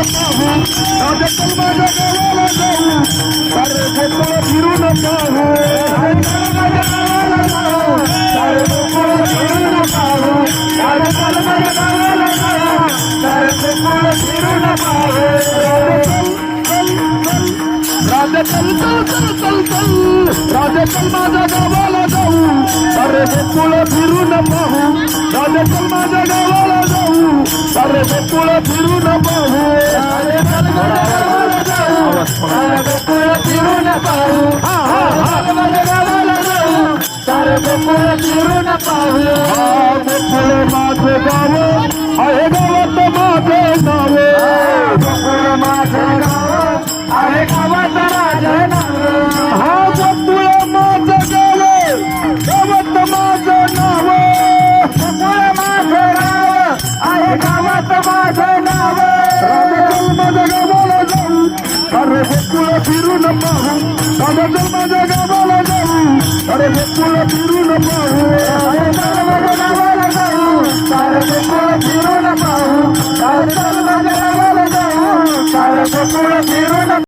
पाहू राजकल माझ्या गावाला जाऊ सारे गोकुळ फिरून पाहू माझ्या गावाला जाऊ सारे गोकुळ फिरून पाहू राजकल माझ्या गावाला जाऊ सारे गोकुळ फिरून पाहू राजकल चल चल चल चल राजकल माझ्या गावाला जाऊ सारे गोकुळ फिरून पाहू राजकल माझ्या गावाला जाऊ सारे गोकुळ फिरून पाहू राजकल माझ्या गावाला जाऊ सारे गोकुळ फिरून पाहू माझ्या गावाला जाऊ सारे गोकुळ फिरून पाहू गोकुळ माझे गाव आहे गावात माझे नाव गोकुळ माझे गाव आहे गावात माझे नाव हा गोकुळ माझे गाव गावात माझे नाव गोकुळ माझे गाव आहे गावात माझे नाव राजकल माझ्या गावाला जाऊ अरे गोकुळ फिरून पाहू राजकल माझ्या गावाला जाऊ अरे गोकुळ फिरून पाहू माझ्या गावाला जाऊ सारे गोकुळ फिरून